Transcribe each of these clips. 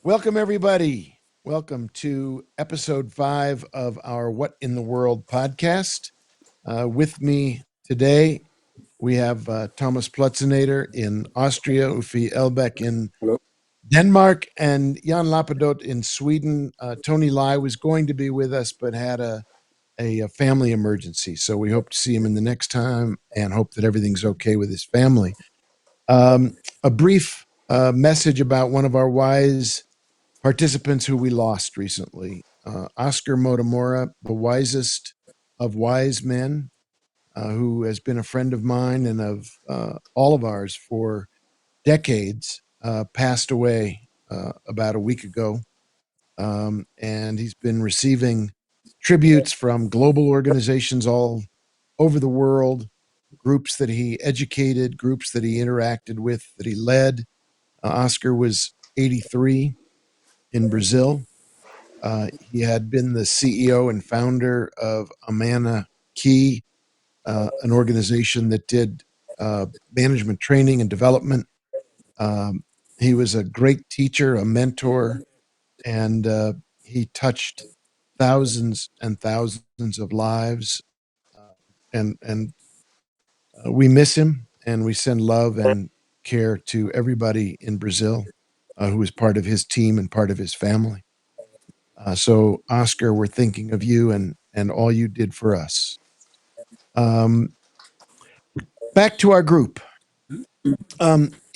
Welcome, everybody. Welcome to episode 5 of our What in the World podcast. With me today, we have Thomas Plotzeneder in Austria, Uffe Elbaek in Hello. Denmark, and Jan Lapidoth in Sweden. Tony Lai was going to be with us, but had a family emergency. So we hope to see him in the next time and hope that everything's okay with his family. A brief message about one of our wise participants who we lost recently. Oscar Motomura, the wisest of wise men, who has been a friend of mine and of all of ours for decades, passed away about a week ago. And he's been receiving tributes from global organizations all over the world, groups that he educated, groups that he interacted with, that he led. Oscar was 83 in Brazil. He had been the CEO and founder of Amana Key, an organization that did management training and development. Um, he was a great teacher, a mentor, and he touched thousands and thousands of lives. And we miss him, and we send love and care to everybody in Brazil who is part of his team and part of his family. So, Oscar, we're thinking of you and all you did for us. Um, Back to our group. You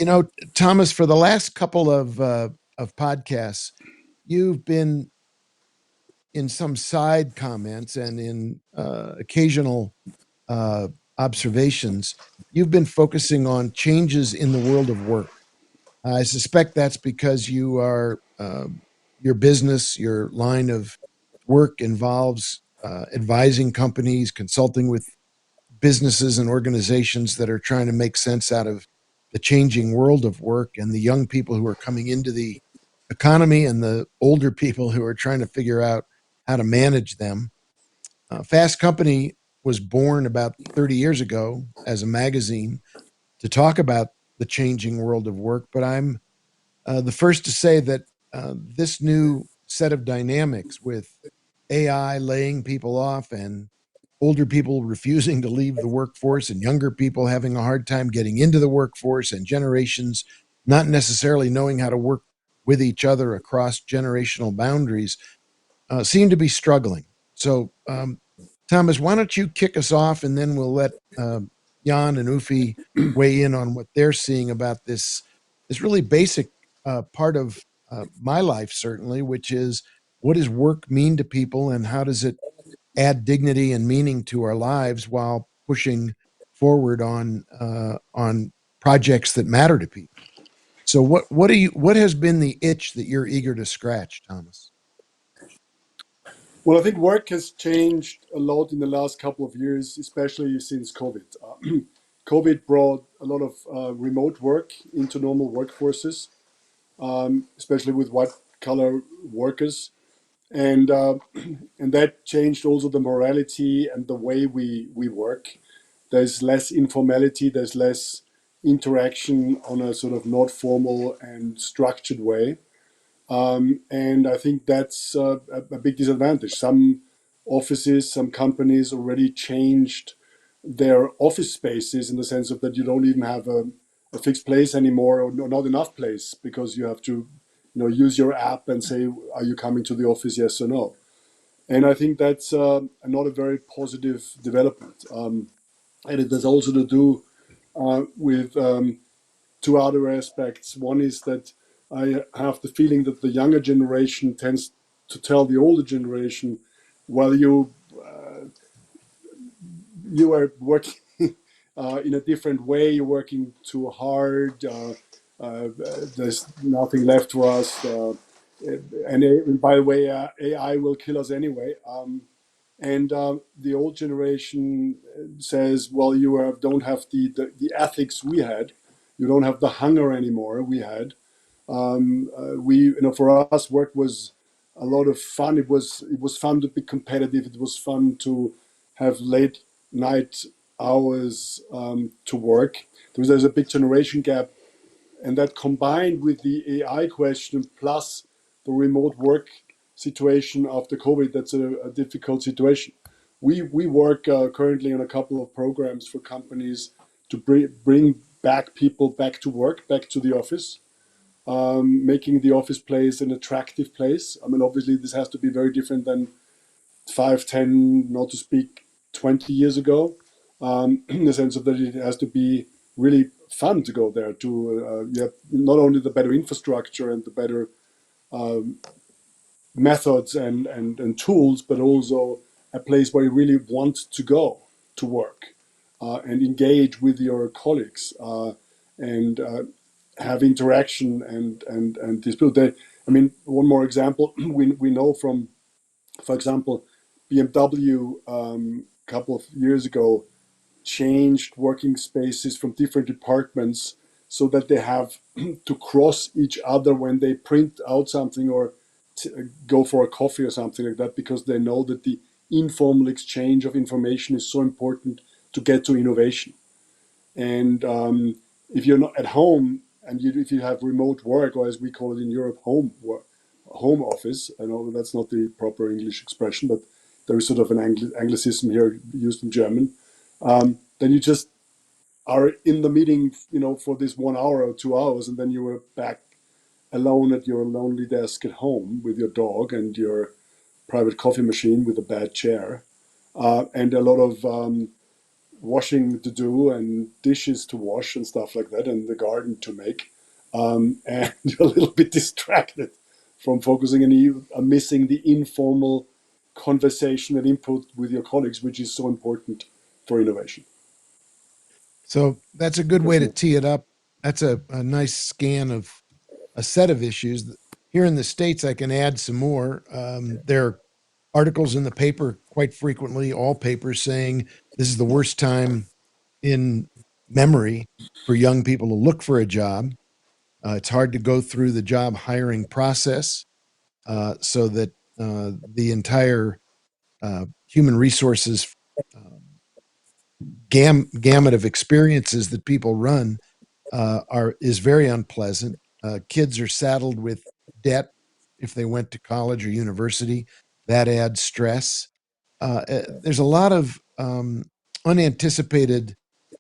know, Thomas, for the last couple of podcasts, you've been in some side comments and in occasional uh, observations. You've been focusing on changes in the world of work. I suspect that's because you are your business, your line of work involves advising companies, consulting with businesses and organizations that are trying to make sense out of the changing world of work and the young people who are coming into the economy and the older people who are trying to figure out how to manage them. Fast Company was born about 30 years ago as a magazine to talk about the changing world of work, but I'm the first to say that this new set of dynamics with AI laying people off and older people refusing to leave the workforce and younger people having a hard time getting into the workforce and generations not necessarily knowing how to work with each other across generational boundaries seem to be struggling. So, Thomas, why don't you kick us off and then we'll let Jan and Uffe weigh in on what they're seeing about this really basic part of my life, certainly, which is what does work mean to people and how does it add dignity and meaning to our lives while pushing forward on projects that matter to people. So what has been the itch that you're eager to scratch, Thomas? Well, I think work has changed a lot in the last couple of years, especially since COVID. COVID brought a lot of remote work into normal workforces, especially with white collar workers, and and that changed also the morality and the way we work. There's less informality. There's less interaction on a sort of not formal and structured way. And I think that's a big disadvantage. Some offices, some companies already changed their office spaces in the sense of that you don't even have a fixed place anymore, or not enough place, because you have to, use your app and say, are you coming to the office, yes or no? And I think that's not a very positive development. And it has also to do with two other aspects. One is that I have the feeling that the younger generation tends to tell the older generation, well, you are working in a different way. You're working too hard. There's nothing left for us. And by the way, AI will kill us anyway. And the old generation says, well, don't have the ethics we had. You don't have the hunger anymore we had. For us, work was a lot of fun. It was fun to be competitive. It was fun to have late night hours to work. There's a big generation gap, and that combined with the AI question plus the remote work situation after COVID, that's a difficult situation. We work currently on a couple of programs for companies to bring back people back to work, back to the office, making the office place an attractive place. I mean, obviously, this has to be very different than 5, 10, not to speak 20 years ago, in the sense of that it has to be really fun to go there. To you have not only the better infrastructure and the better methods and tools, but also a place where you really want to go to work and engage with your colleagues and have interaction and this build. I mean, one more example we know from, for example, BMW a couple of years ago changed working spaces from different departments so that they have to cross each other when they print out something or go for a coffee or something like that, because they know that the informal exchange of information is so important to get to innovation. And if you're not at home and if you have remote work, or as we call it in Europe, home office, I know that's not the proper English expression, but there is sort of an Anglicism here used in German. Then you just are in the meeting, for this 1 hour or 2 hours, and then you were back alone at your lonely desk at home with your dog and your private coffee machine with a bad chair, and a lot of washing to do and dishes to wash and stuff like that, and the garden to make, and you're a little bit distracted from focusing, and you are missing the informal conversation and input with your colleagues, which is so important for innovation. So that's a good way That's to me. tee it up. That's a nice scan of a set of issues. Here in the States, I can add some more. There are articles in the paper quite frequently, all papers saying this is the worst time in memory for young people to look for a job. It's hard to go through the job hiring process so that the entire human resources gamut of experiences that people run are is very unpleasant. Kids are saddled with debt if they went to college or university. That adds stress. There's a lot of unanticipated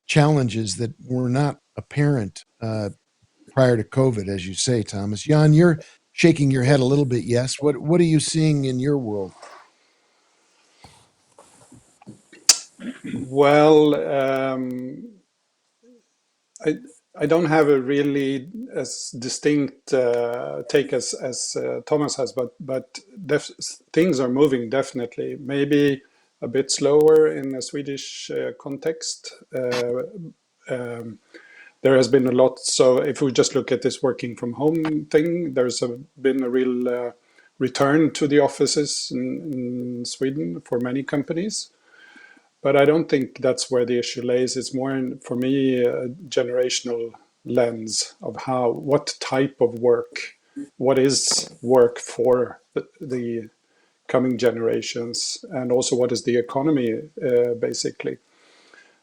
challenges that were not apparent prior to COVID, as you say, Thomas. Jan, you're shaking your head a little bit. Yes. What are you seeing in your world? Well, I I don't have a really as distinct take as Thomas has, but things are moving definitely. Maybe a bit slower in a Swedish context. Um, there has been a lot. So if we just look at this working from home thing, been a real return to the offices in Sweden for many companies. But I don't think that's where the issue lays. It's more, for me, a generational lens of what type of work, what is work for the coming generations, and also what is the economy, basically.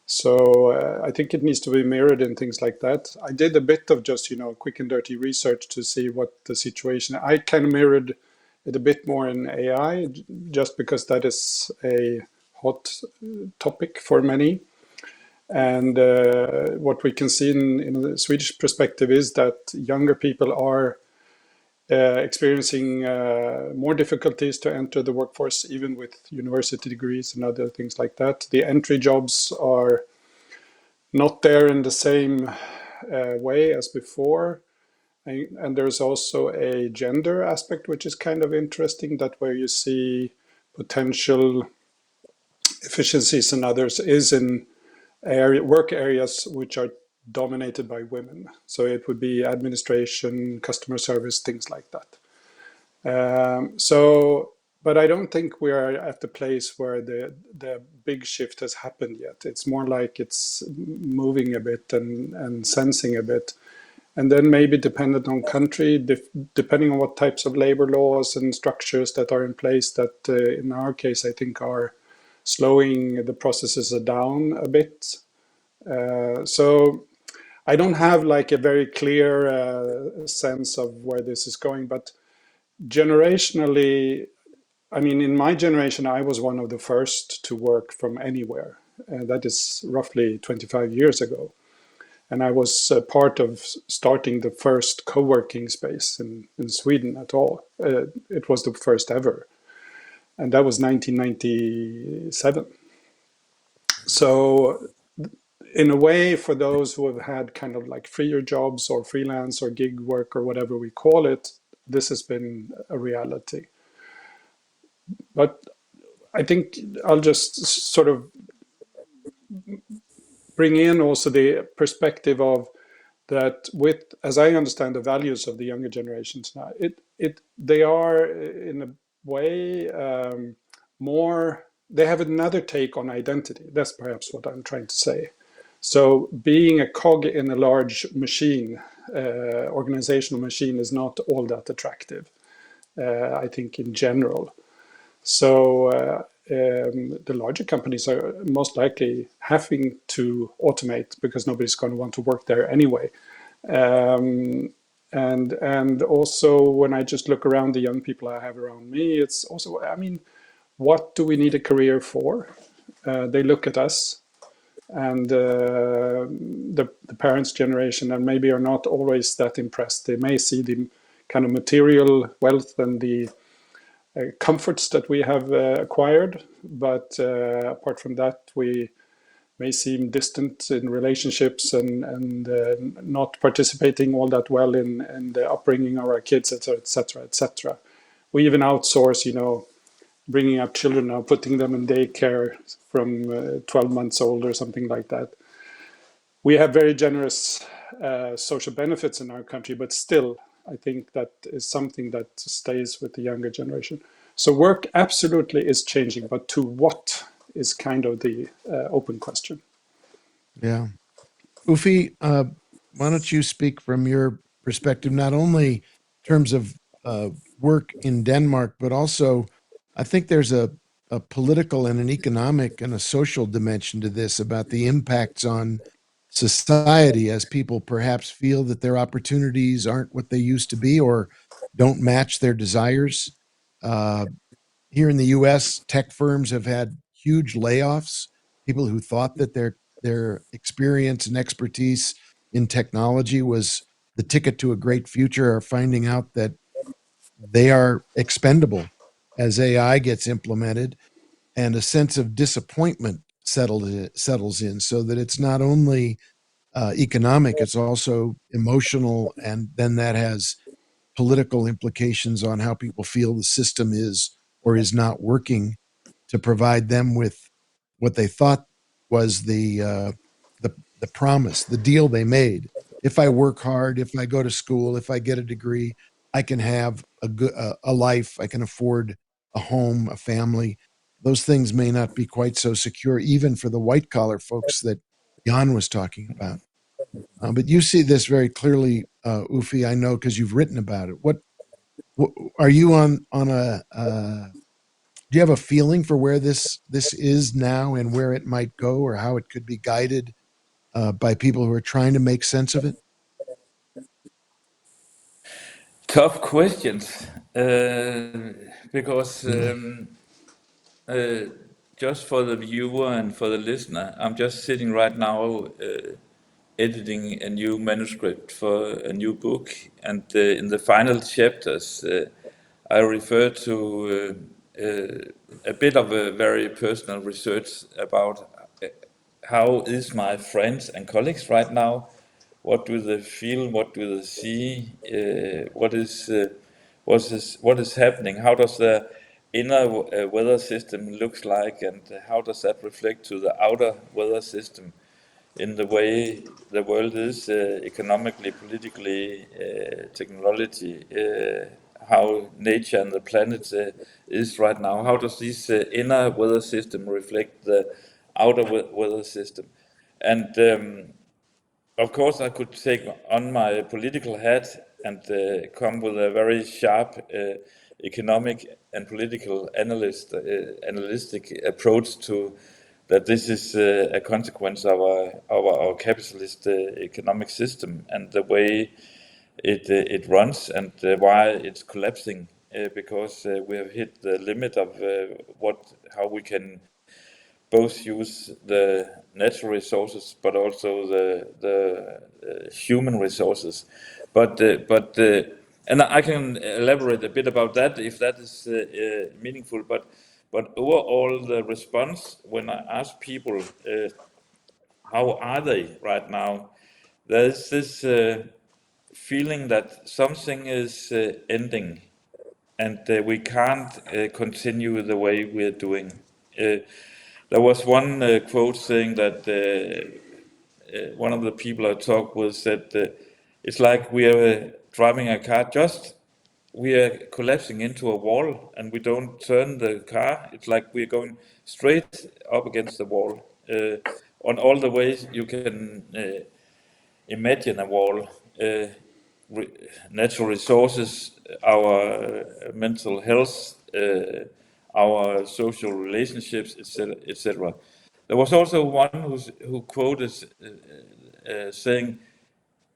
So I think it needs to be mirrored in things like that. I did a bit of just, quick and dirty research to see what the situation. I kind of mirrored it a bit more in AI, just because that is a hot topic for many. And what we can see in the Swedish perspective is that younger people are experiencing more difficulties to enter the workforce, even with university degrees and other things like that. The entry jobs are not there in the same way as before. And there's also a gender aspect, which is kind of interesting, that where you see potential efficiencies and others is in work areas which are dominated by women. So it would be administration, customer service, things like that. But I don't think we are at the place where the big shift has happened yet. It's more like it's moving a bit and sensing a bit. And then maybe dependent on country, depending on what types of labor laws and structures that are in place, that in our case, I think are slowing the processes down a bit. So I don't have like a very clear sense of where this is going, but generationally, I mean, in my generation, I was one of the first to work from anywhere. That is roughly 25 years ago. And I was part of starting the first co-working space in Sweden at all. It was the first ever. And that was 1997. So in a way, for those who have had kind of like freer jobs or freelance or gig work or whatever we call it, this has been a reality. But I think I'll just sort of bring in also the perspective of that with, as I understand the values of the younger generations now, they are in a way more, they have another take on identity. That's perhaps what I'm trying to say. So being a cog in a large machine, organizational machine, is not all that attractive, I think, in general. So the larger companies are most likely having to automate because nobody's going to want to work there anyway. And also when I just look around the young people I have around me, it's also, I mean, what do we need a career for? They look at us and the parents' generation, and maybe are not always that impressed. They may see the kind of material wealth and the comforts that we have acquired, but apart from that, we may seem distant in relationships and not participating all that well in the upbringing of our kids, etc., etc., etc. We even outsource, bringing up children now, putting them in daycare from 12 months old or something like that. We have very generous social benefits in our country, but still, I think that is something that stays with the younger generation. So work absolutely is changing, but to what is kind of the open question. Yeah. Uffe, why don't you speak from your perspective, not only in terms of work in Denmark, but also I think there's a political and an economic and a social dimension to this about the impacts on society as people perhaps feel that their opportunities aren't what they used to be or don't match their desires. Uh, Here in the US, tech firms have had huge layoffs. People who thought that their experience and expertise in technology was the ticket to a great future are finding out that they are expendable as AI gets implemented, and a sense of disappointment settles in, so that it's not only economic, it's also emotional, and then that has political implications on how people feel the system is or is not working to provide them with what they thought was the promise, the deal they made. If I work hard, if I go to school, if I get a degree, I can have a life. I can afford a home, a family. Those things may not be quite so secure, even for the white collar folks that Jan was talking about. But you see this very clearly, Uffe. I know because you've written about it. What are you on a? Do you have a feeling for where this is now and where it might go, or how it could be guided by people who are trying to make sense of it? Tough questions, because uh, just for the viewer and for the listener, I'm just sitting right now editing a new manuscript for a new book, and in the final chapters, I refer to a bit of a very personal research about how is my friends and colleagues right now. What do they feel? What do they see? What is happening? How does the inner weather system looks like, and how does that reflect to the outer weather system in the way the world is economically, politically, technology, how nature and the planet is right now? How does this inner weather system reflect the outer weather system? And of course, I could take on my political hat and come with a very sharp economic and political analytic approach to that. This is a consequence of our capitalist economic system and the way it runs, and why it's collapsing because we have hit the limit of how we can both use the natural resources but also the human resources. And I can elaborate a bit about that if that is meaningful. But overall, the response when I ask people how are they right now, there is this feeling that something is ending and we can't continue the way we're doing. There was one quote saying that one of the people I talked with said, it's like we are driving a car, just we are collapsing into a wall and we don't turn the car. It's like we're going straight up against the wall. On all the ways you can imagine a wall, natural resources, our mental health, our social relationships, etc., etc. There was also one who quoted saying,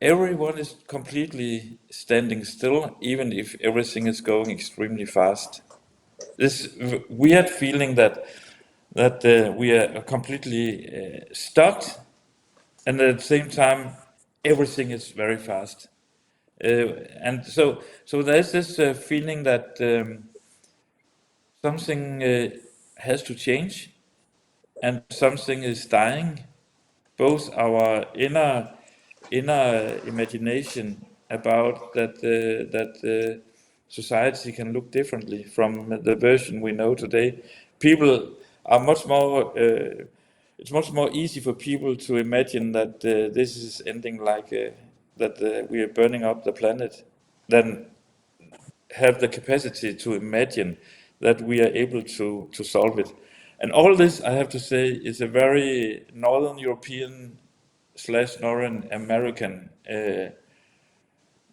"Everyone is completely standing still, even if everything is going extremely fast." This weird feeling that we are completely stuck, and at the same time, everything is very fast. And so there's this feeling that something has to change, and something is dying. Both our inner imagination about that society can look differently from the version we know today. People are much more. It's much more easy for people to imagine that this is ending like that we are burning up the planet than have the capacity to imagine that we are able to solve it. And all this, I have to say, is a very Northern European / Northern American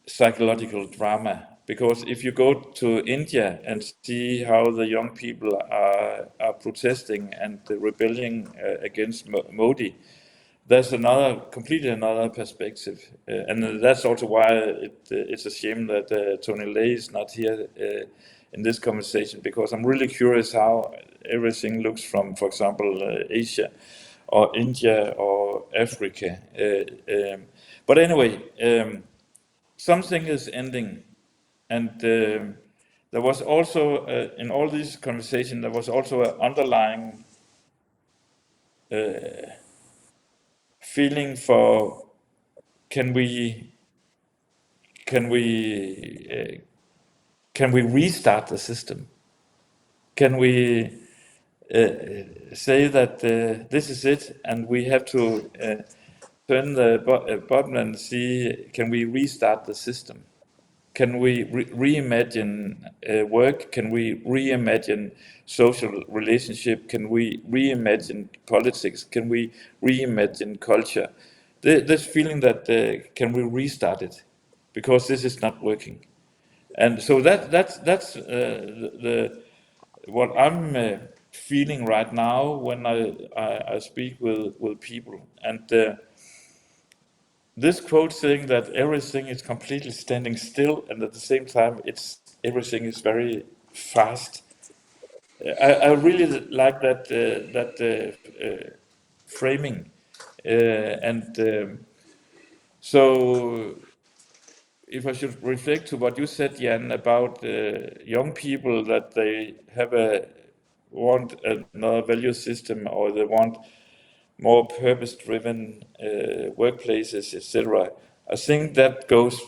psychological drama. Because if you go to India and see how the young people are protesting and rebelling against Modi, there's completely another perspective, and that's also why it's a shame that Tony Lay is not here in this conversation, because I'm really curious how everything looks from, for example, Asia or India or Africa. But anyway, something is ending, and there was also in all these conversations there was also an underlying feeling for can we can we can we restart the system? Can we say that this is it, and we have to turn the button and see, can we restart the system? Can we reimagine work? Can we reimagine social relationship? Can we reimagine politics? Can we reimagine culture? This feeling that can we restart it? Because this is not working. And so that's what I'm feeling right now when I speak with people. And this quote saying that everything is completely standing still, and at the same time everything is very fast. I really like that framing, and so if I should reflect to what you said, Jan, about young people, that they want another value system, or they want more purpose-driven workplaces, etc. I think that goes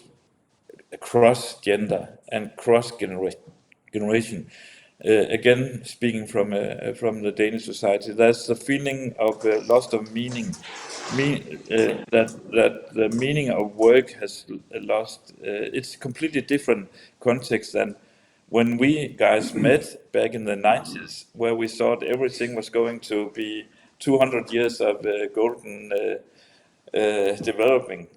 across gender and cross generation. Again, speaking from the Danish society, there's the feeling of loss of meaning, that the meaning of work has lost. It's a completely different context than when we guys met back in the 90s, where we thought everything was going to be 200 years of golden developing.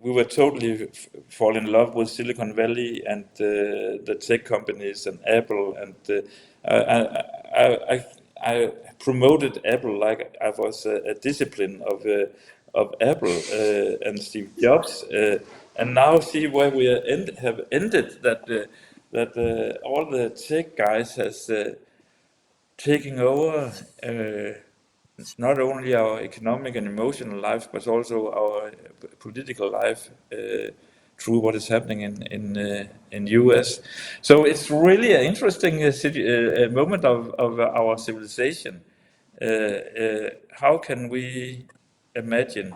We were totally fall in love with Silicon Valley and the tech companies and Apple, and I promoted Apple like I was a discipline of Apple and Steve Jobs, and now see where we have ended that. that all the tech guys has taking over not only our economic and emotional life, but also our political life through what is happening in US. So it's really an interesting moment of our civilization. How can we imagine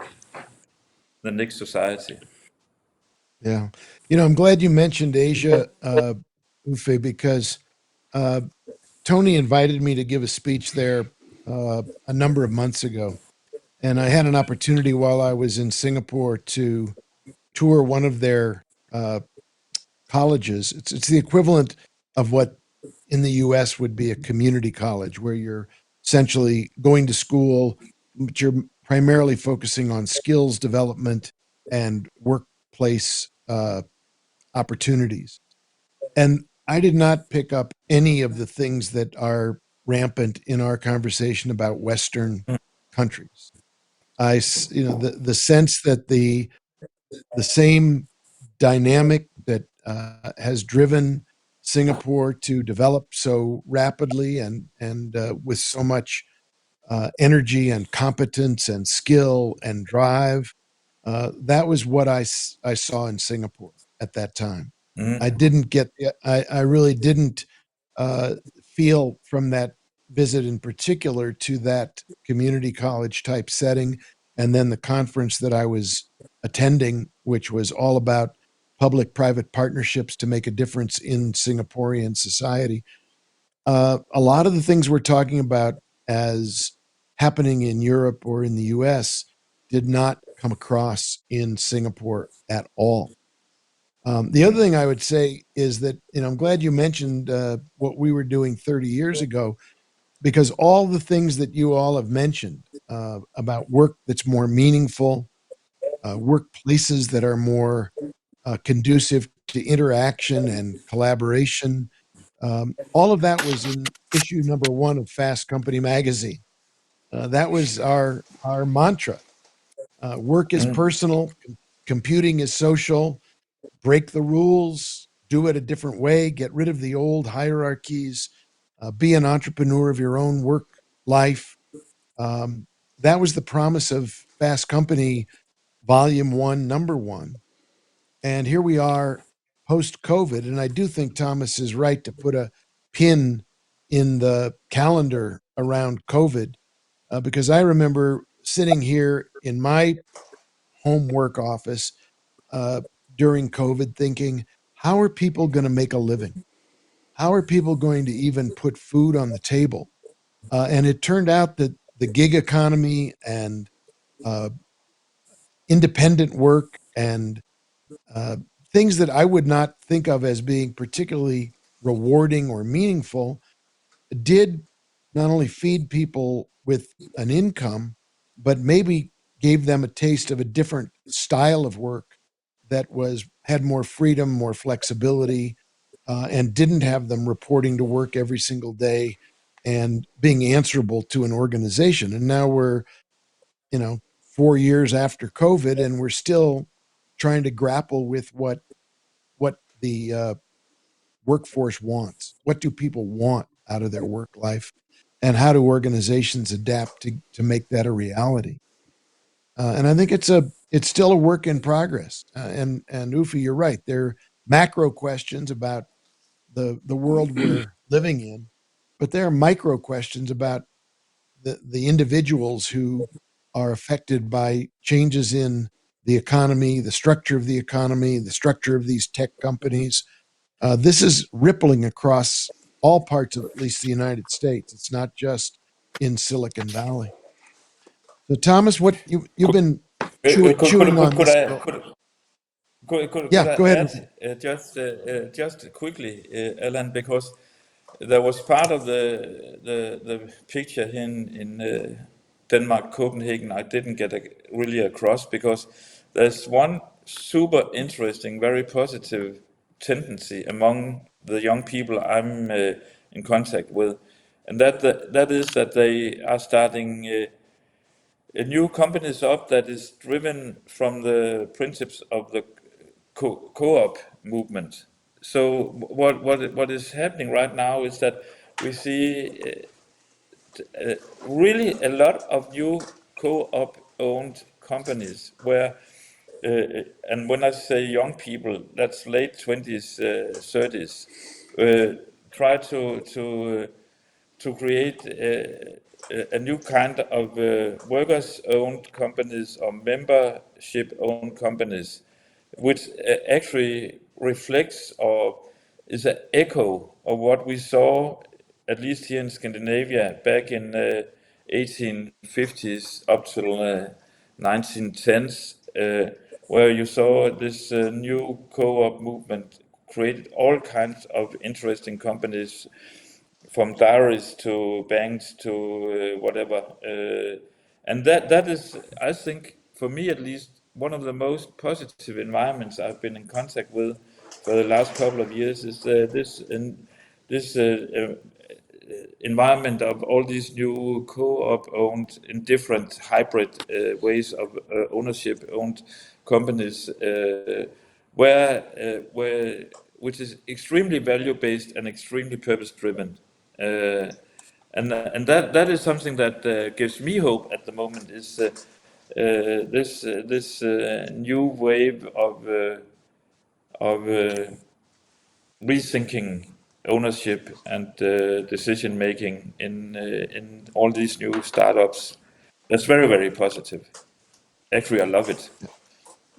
the next society? Yeah. I'm glad you mentioned Asia, Uffe, because uh, Tony invited me to give a speech there a number of months ago. And I had an opportunity while I was in Singapore to tour one of their colleges. It's the equivalent of what in the US would be a community college, where you're essentially going to school, but you're primarily focusing on skills development and workplace opportunities. And I did not pick up any of the things that are rampant in our conversation about Western countries. The sense that the same dynamic that has driven Singapore to develop so rapidly and with so much energy and competence and skill and drive. That was what I saw in Singapore at that time. I Mm. didn't get, I really didn't uh, feel from that visit in particular to that community college type setting. And then the conference that I was attending, which was all about public private partnerships to make a difference in Singaporean society. A lot of the things we're talking about as happening in Europe or in the US did not come across in Singapore at all. The other thing I would say is that, I'm glad you mentioned what we were doing 30 years ago, because all the things that you all have mentioned about work that's more meaningful, workplaces that are more conducive to interaction and collaboration, all of that was in issue number one of Fast Company magazine. That was our mantra. Work is Mm. personal, computing is social, break the rules, do it a different way, get rid of the old hierarchies, be an entrepreneur of your own work life. Um, that was the promise of Fast Company, Volume One, Number One. And here we are post COVID. And I do think Thomas is right to put a pin in the calendar around COVID, because I remember sitting here in my home work office uh, during COVID thinking, how are people going to make a living? How are people going to even put food on the table? And it turned out that the gig economy and uh, independent work and uh, things that I would not think of as being particularly rewarding or meaningful did not only feed people with an income, but maybe gave them a taste of a different style of work that was had more freedom, more flexibility, and didn't have them reporting to work every single day and being answerable to an organization. And now we're, 4 years after COVID, and we're still trying to grapple with what the workforce wants. What do people want out of their work life, and how do organizations adapt to make that a reality? And I think it's still a work in progress. And Uffe, you're right. There are macro questions about the world we're living in, but there are micro questions about the individuals who are affected by changes in the economy, the structure of the economy, the structure of these tech companies. This is rippling across all parts of at least the United States. It's not just in Silicon Valley. So, Thomas, what you've Could, been chewing on could this. I could Yeah, I go ahead, add Uffe. just quickly, Alan, because there was part of the picture here in Denmark, Copenhagen. I didn't get really across because there's one super interesting, very positive tendency among the young people I'm in contact with, and that is that they are starting. A new company is up that is driven from the principles of the co-op movement. so what is happening right now is that we see really a lot of new co-op owned companies where and when I say young people, that's late 20s, 30s, try to create a new kind of workers-owned companies or membership-owned companies, which actually reflects or is an echo of what we saw, at least here in Scandinavia, back in 1850s up till 1910s, where you saw this new co-op movement created all kinds of interesting companies, from diaries to banks to whatever. And that is, I think, for me at least, one of the most positive environments I've been in contact with for the last couple of years is this environment of all these new co-op owned in different hybrid ways of ownership owned companies, where which is extremely value based and extremely purpose driven. Uh, and that is something that gives me hope at the moment, is this new wave of rethinking ownership and decision making in all these new startups. That's very, very positive. Actually, I love it.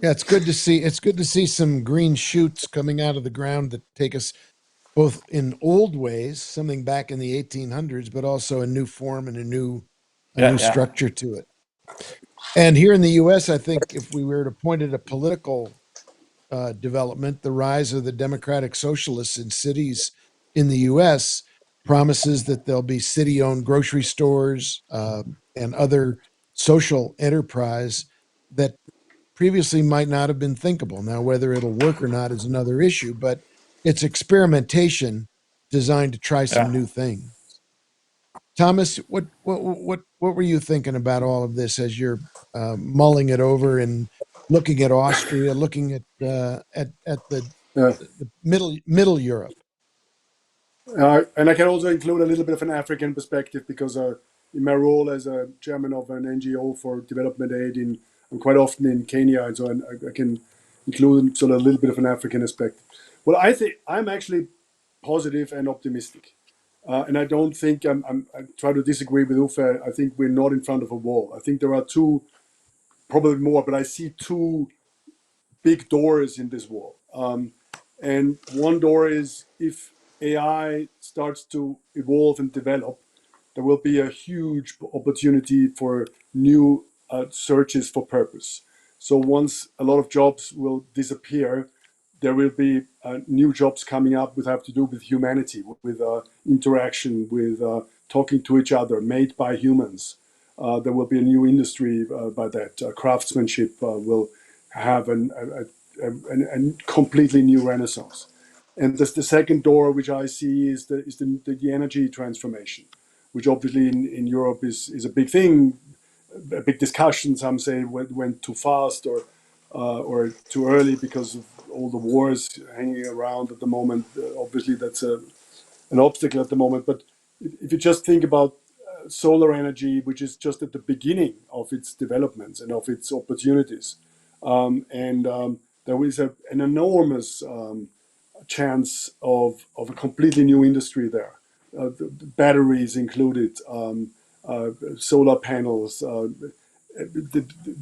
Yeah, it's good to see. It's good to see some green shoots coming out of the ground that take us both in old ways, something back in the 1800s, but also a new form and a Yeah, new yeah, structure to it. And here in the U.S., I think if we were to point at a political development, the rise of the democratic socialists in cities in the U.S. promises that there'll be city-owned grocery stores and other social enterprise that previously might not have been thinkable. Now, whether it'll work or not is another issue, but it's experimentation designed to try some yeah. new things. Thomas, what were you thinking about all of this as you're mulling it over and looking at Austria, looking at Yeah. the middle Europe? And I can also include a little bit of an African perspective because in my role as a chairman of an NGO for development aid, I'm quite often in Kenya, and so I can include sort of a little bit of an African aspect. Well, I think I'm actually positive and optimistic, and I don't think I try to disagree with Uffe. I think we're not in front of a wall. I think there are two, probably more, but I see two big doors in this wall. And one door is if AI starts to evolve and develop, there will be a huge opportunity for new searches for purpose. So once a lot of jobs will disappear, there will be new jobs coming up that have to do with humanity, with interaction, with talking to each other, made by humans. There will be a new industry by that. Craftsmanship will have a completely new renaissance. And the second door, which I see, is the energy transformation, which obviously in Europe is a big thing, a big discussion. Some say went too fast or too early because of all the wars hanging around at the moment. Obviously, that's an obstacle at the moment. But if you just think about solar energy, which is just at the beginning of its developments and of its opportunities, and there is an enormous chance of a completely new industry there. The batteries included, solar panels,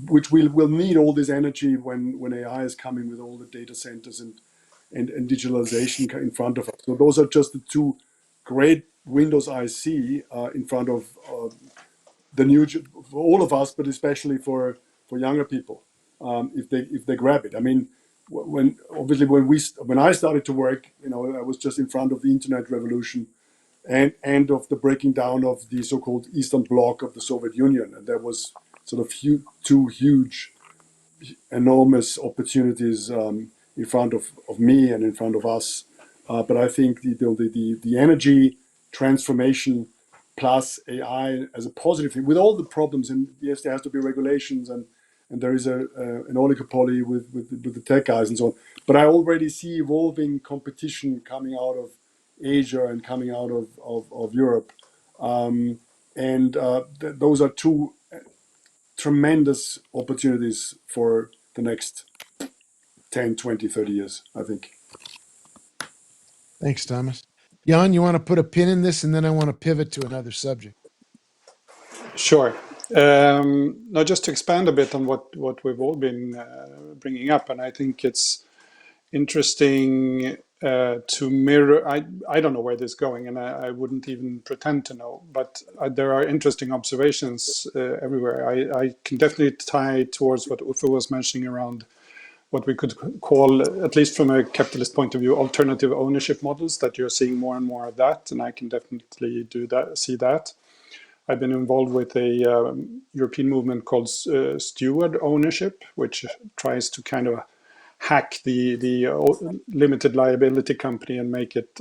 which will need all this energy when AI is coming with all the data centers and digitalization in front of us. So those are just the two great windows I see in front of the new for all of us, but especially for younger people, if they grab it. I mean, when obviously when I started to work, I was just in front of the internet revolution and of the breaking down of the so-called Eastern Bloc of the Soviet Union, and there was sort of two huge, enormous opportunities in front of me and in front of us. But I think the energy transformation plus AI as a positive thing, with all the problems, and yes, there has to be regulations and and there is an oligopoly with the tech guys and so on. But I already see evolving competition coming out of Asia and coming out of Europe. Those are two tremendous opportunities for the next 10, 20, 30 years, I think. Thanks, Thomas. Jan, you want to put a pin in this, and then I want to pivot to another subject. Sure. Now, just to expand a bit on what we've all been bringing up, and I think it's interesting to mirror. I don't know where this is going, and I wouldn't even pretend to know, but there are interesting observations everywhere. I can definitely tie towards what Uffe was mentioning around what we could call, at least from a capitalist point of view, alternative ownership models, that you're seeing more and more of that, and I can definitely see that. I've been involved with a European movement called steward ownership, which tries to kind of hack the limited liability company and make it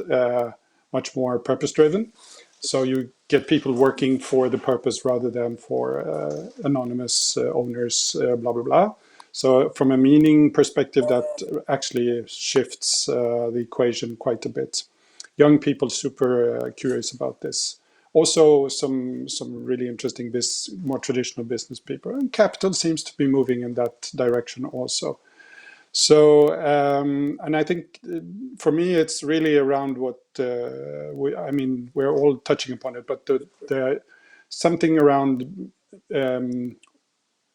much more purpose driven. So you get people working for the purpose rather than for anonymous owners, blah, blah, blah. So from a meaning perspective, that actually shifts the equation quite a bit. Young people super curious about this. Also, some really interesting more traditional business people, and capital seems to be moving in that direction also. So, and I think for me, it's really around what I mean. We're all touching upon it, but the something around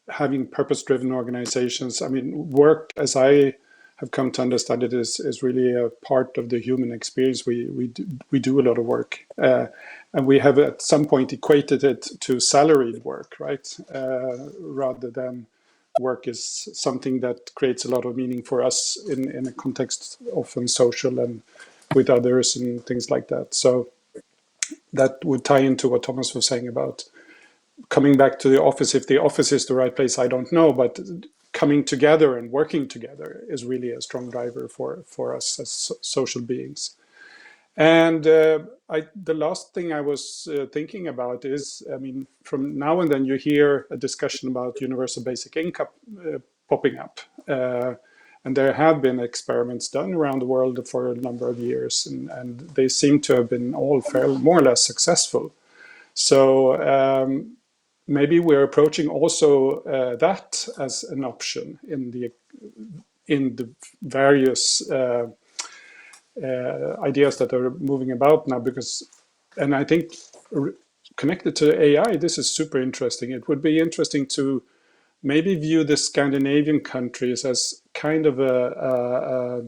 having purpose-driven organizations. I mean, work, as I have come to understand it, is really a part of the human experience. We do a lot of work, and we have at some point equated it to salaried work, right? Rather than work is something that creates a lot of meaning for us in a context often social and with others and things like that. So that would tie into what Thomas was saying about coming back to the office. If the office is the right place, I don't know, but coming together and working together is really a strong driver for us as social beings. And the last thing I was thinking about is, I mean, from now and then you hear a discussion about universal basic income popping up. And there have been experiments done around the world for a number of years, and they seem to have been all fairly more or less successful. So maybe we're approaching also that as an option in the various ideas that are moving about now, and I think connected to AI, this is super interesting. It would be interesting to maybe view the Scandinavian countries as kind of a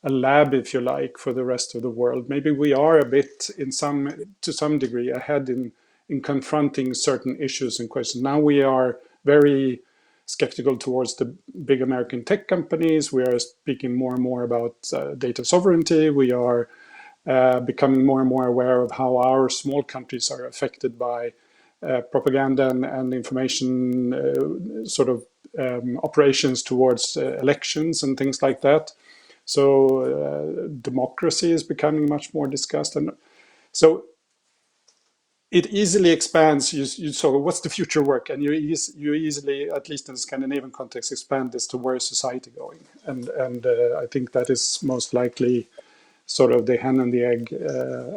lab, if you like, for the rest of the world. Maybe we are a bit, to some degree, ahead in confronting certain issues and questions. Now we are very skeptical towards the big American tech companies. We are speaking more and more about data sovereignty. We are becoming more and more aware of how our small countries are affected by propaganda and information operations towards elections and things like that. So democracy is becoming much more discussed, and so it easily expands. So what's the future work, and you easily, at least in the Scandinavian context, expand this to where is society going, and I think that is most likely sort of the hen and the egg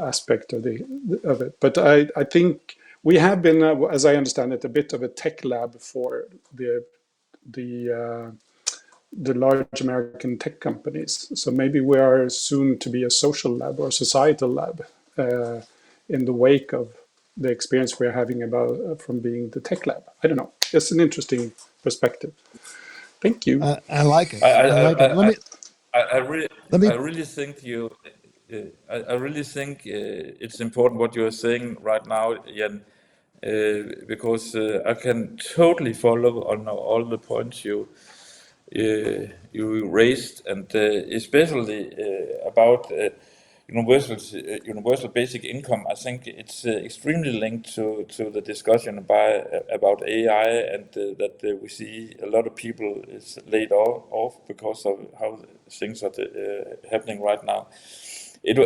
aspect of it. But I think we have been, as I understand it, a bit of a tech lab for the large American tech companies. So maybe we are soon to be a social lab or societal lab in the wake of the experience we're having about from being the tech lab. I don't know. It's an interesting perspective. Thank you. I like it. I, I like it. I, I, I really, Let me. I really think I really think it's important what you are saying right now, Jan, because I can totally follow on all the points you raised, and especially about universal basic income. I think it's extremely linked to the discussion about AI, and that we see a lot of people is laid off because of how things are happening right now. It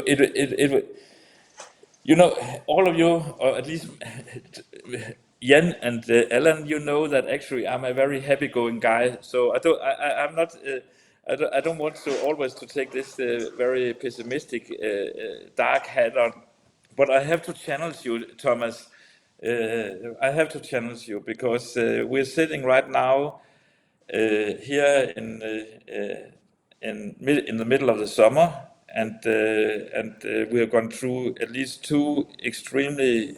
all of you, or at least Jan and Alan, you know that actually I'm a very happy-going guy, so I'm not, I don't want to always to take this very pessimistic, dark hat on, but I have to challenge you, Thomas. I have to challenge you because we're sitting right now here in the middle of the summer, and we have gone through at least two extremely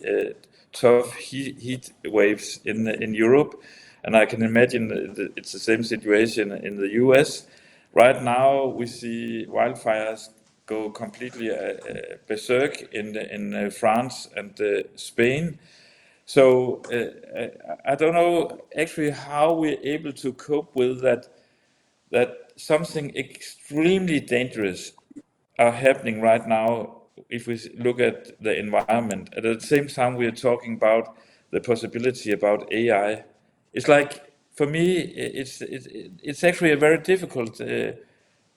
tough heat waves in Europe, and I can imagine that it's the same situation in the US. Right now, we see wildfires go completely berserk in France and Spain. So I don't know actually how we're able to cope with that. That something extremely dangerous are happening right now. If we look at the environment, at the same time we are talking about the possibility about AI. It's like for me, it's actually a very difficult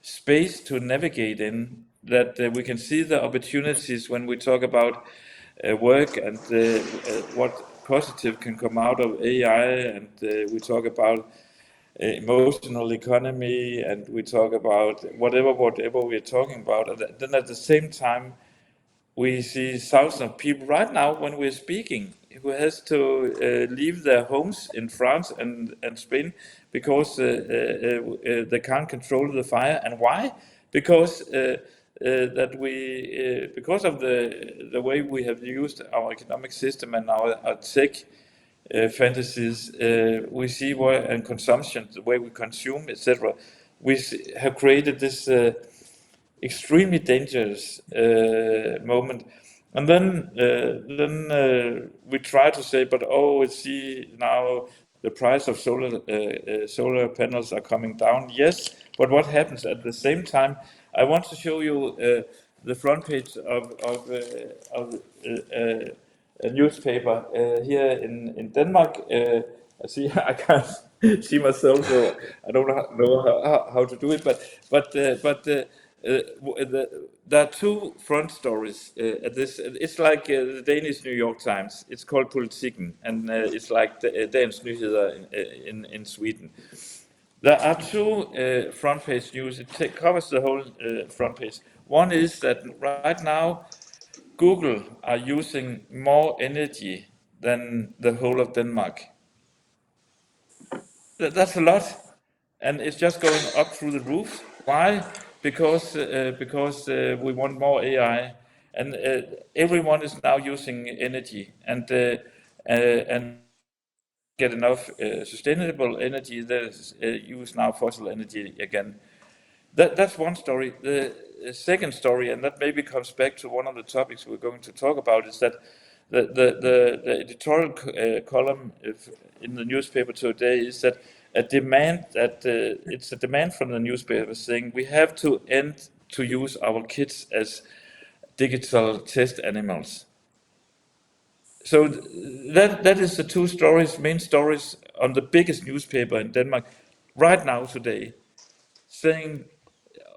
space to navigate in, that we can see the opportunities when we talk about work and what positive can come out of AI, and we talk about emotional economy, and we talk about whatever we're talking about. And then at the same time, we see thousands of people right now when we're speaking who has to leave their homes in France and Spain because they can't control the fire. And why? Because because of the way we have used our economic system and our tech fantasies, we see where and consumption, the way we consume, etc. We have created this extremely dangerous moment. And then we try to say, but oh, see now the price of solar panels are coming down. Yes, but what happens at the same time? I want to show you the front page of a newspaper here in Denmark. I see I can't see myself, so I don't know how to do it. There are two front stories at this. It's like the Danish New York Times. It's called Politiken, and it's like the Dagens Nyheder in Sweden. There are two front page news. It covers the whole front page. One is that right now Google are using more energy than the whole of Denmark. That's a lot, and it's just going up through the roof. Why? Because we want more AI, and everyone is now using energy, and get enough sustainable energy. There's use now fossil energy again. That's one story. The second story, and that maybe comes back to one of the topics we're going to talk about, is that the editorial column in the newspaper today is that it's a demand from the newspaper saying we have to end to use our kids as digital test animals. So that is the two stories, main stories on the biggest newspaper in Denmark right now today, saying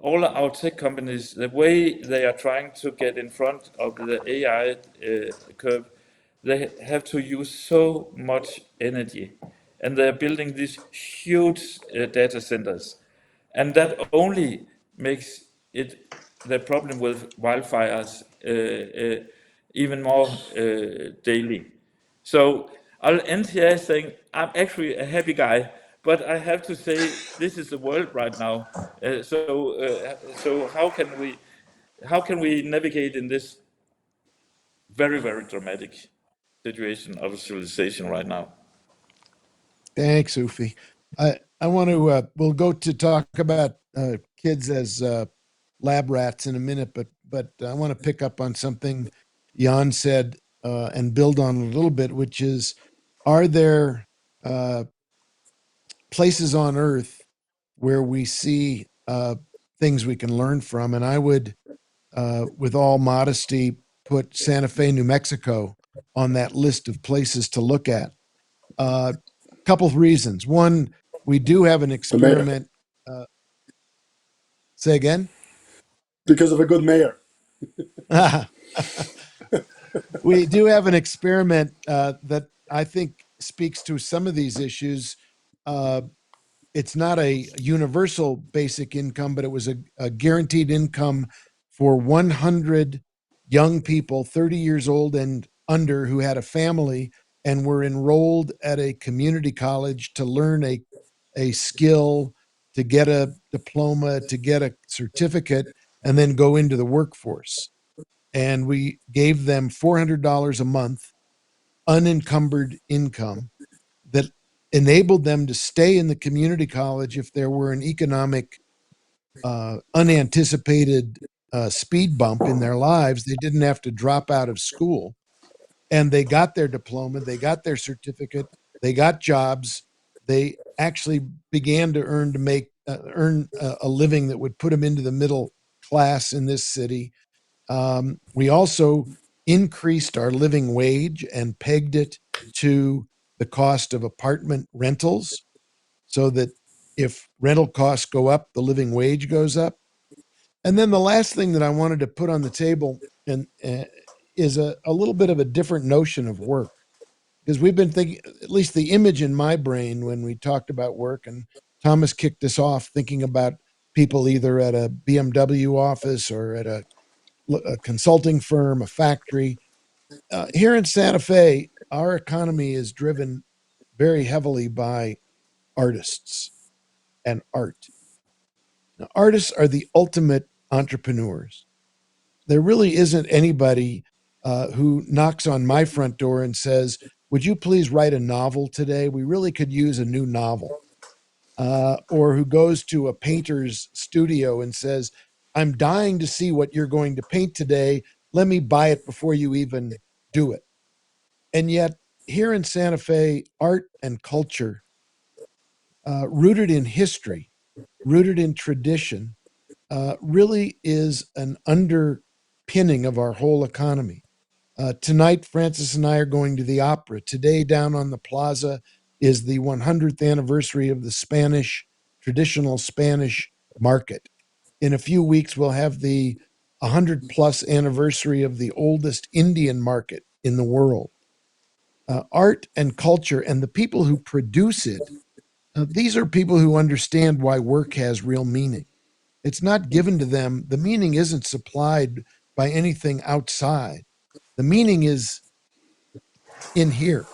all our tech companies, the way they are trying to get in front of the AI curve, they have to use so much energy, and they're building these huge data centers, and that only makes it the problem with wildfires even more daily. So I'll end here saying I'm actually a happy guy, but I have to say this is the world right now. So how can we navigate in this very dramatic situation of civilization right now? Thanks, Uffe. I want to. We'll go to talk about kids as lab rats in a minute, but I want to pick up on something Jan said and build on a little bit, which is: are there uh, places on Earth where we see things we can learn from? And I would, with all modesty, put Santa Fe, New Mexico, on that list of places to look at. A couple of reasons. One, we do have an The mayor, experiment. Uh, Say again. because of a good mayor. We do have an experiment that I think speaks to some of these issues. Uh, it's not a universal basic income, but it was a guaranteed income for 100 young people, 30 years old and under, who had a family and were enrolled at a community college to learn a skill, to get a diploma, to get a certificate, and then go into the workforce. And we gave them $400 a month, unencumbered income that enabled them to stay in the community college if there were an economic, unanticipated speed bump in their lives. They didn't have to drop out of school, and they got their diploma, they got their certificate, they got jobs. They actually began to earn a living that would put them into the middle class in this city. We also increased our living wage and pegged it to the cost of apartment rentals so that if rental costs go up, the living wage goes up. And then the last thing that I wanted to put on the table and is a little bit of a different notion of work, because we've been thinking, at least the image in my brain when we talked about work, and Thomas kicked us off thinking about people either at a BMW office or at a consulting firm, a factory. Here in Santa Fe, our economy is driven very heavily by artists and art. Now, artists are the ultimate entrepreneurs. There really isn't anybody who knocks on my front door and says, "Would you please write a novel today? We really could use a new novel." Or who goes to a painter's studio and says, "I'm dying to see what you're going to paint today. Let me buy it before you even do it." And yet, here in Santa Fe, art and culture, rooted in history, rooted in tradition, really is an underpinning of our whole economy. Tonight, Francis and I are going to the opera. Today, down on the plaza, is the 100th anniversary of the traditional Spanish market. In a few weeks, we'll have the 100 plus anniversary of the oldest Indian market in the world. Art and culture and the people who produce it, these are people who understand why work has real meaning. It's not given to them. The meaning isn't supplied by anything outside. The meaning is in here.